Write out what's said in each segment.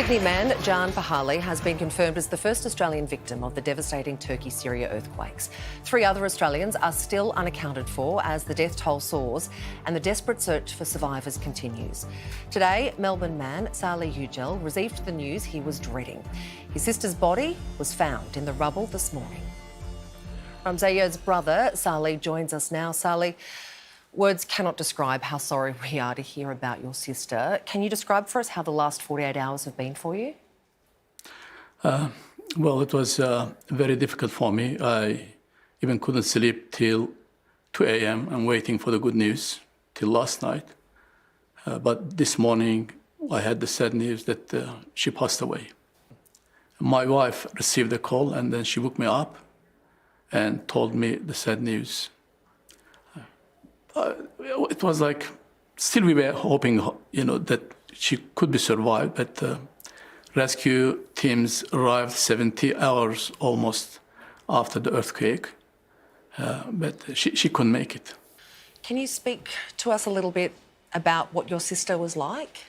Sydney man Jan Pahali has been confirmed as the first Australian victim of the devastating Turkey-Syria earthquakes. 3 other Australians are still unaccounted for as the death toll soars and the desperate search for survivors continues. Today, Melbourne man Salih Yucel received the news he was dreading. His sister's body was found in the rubble this morning. Ramzayed's brother Salih joins us now. Salih, words cannot describe how sorry we are to hear about your sister. Can you describe for us how the last 48 hours have been for you? Well, it was very difficult for me. I even couldn't sleep till 2 a.m. I'm waiting for the good news till last night. But this morning, I had the sad news that she passed away. My wife received a call and then she woke me up and told me the sad news. It was like, still we were hoping, that she could be survived, but rescue teams arrived 70 hours almost after the earthquake, but she couldn't make it. Can you speak to us a little bit about what your sister was like?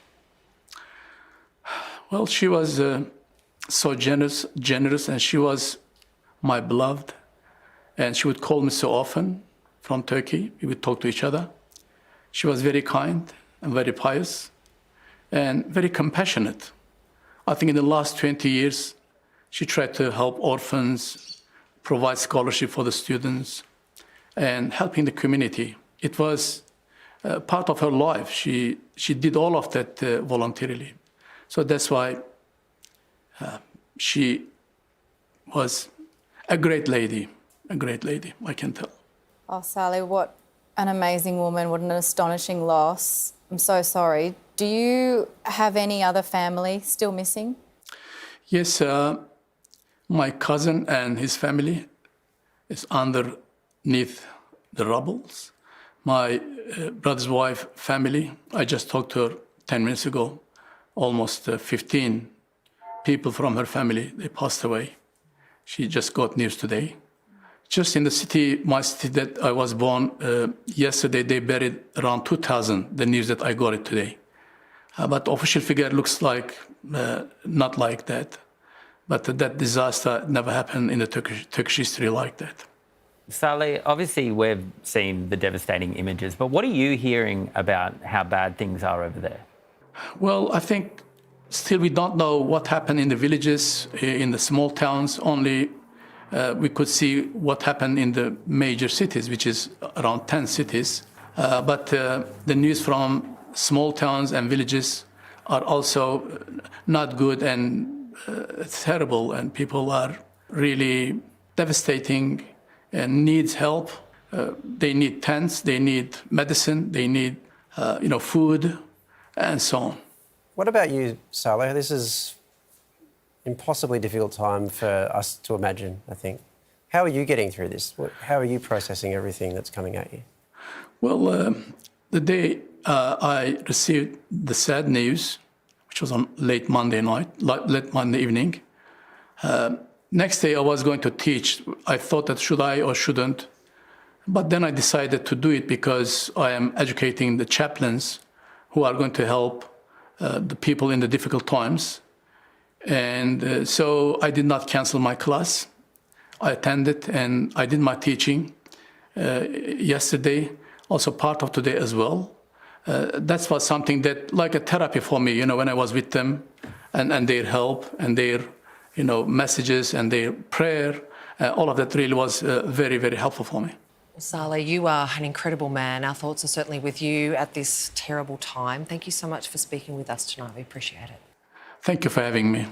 Well, she was so generous, and she was my beloved, and she would call me so often. From Turkey, we would talk to each other. She was very kind and very pious and very compassionate. I think in the last 20 years, she tried to help orphans, provide scholarship for the students, and helping the community. It was part of her life. She did all of that voluntarily. So that's why she was a great lady, I can tell. Oh, Salih, what an amazing woman, what an astonishing loss. I'm so sorry. Do you have any other family still missing? Yes, my cousin and his family is underneath the rubbles. My brother's wife family, I just talked to her 10 minutes ago. Almost 15 people from her family, they passed away. She just got news today. Just in the city, my city that I was born, yesterday they buried around 2,000, the news that I got it today. But official figure looks like not like that. But that disaster never happened in the Turkish history like that. Salih, obviously we've seen the devastating images, but what are you hearing about how bad things are over there? Well, I think still we don't know what happened in the villages, in the small towns. Only we could see what happened in the major cities, which is around 10 cities. But the news from small towns and villages are also not good, and it's terrible, and people are really devastating and needs help. They need tents, they need medicine, they need food, and so on. What about you, Salih? This is impossibly difficult time for us to imagine, I think. How are you getting through this? How are you processing everything that's coming at you? Well, the day I received the sad news, which was on late Monday evening, next day I was going to teach. I thought that should I or shouldn't, but then I decided to do it because I am educating the chaplains who are going to help the people in the difficult times. And so I did not cancel my class. I attended and I did my teaching yesterday, also part of today as well. That was something that, like a therapy for me, when I was with them and their help and their, messages and their prayer, all of that really was very, very helpful for me. Salih, you are an incredible man. Our thoughts are certainly with you at this terrible time. Thank you so much for speaking with us tonight. We appreciate it. Thank you for having me.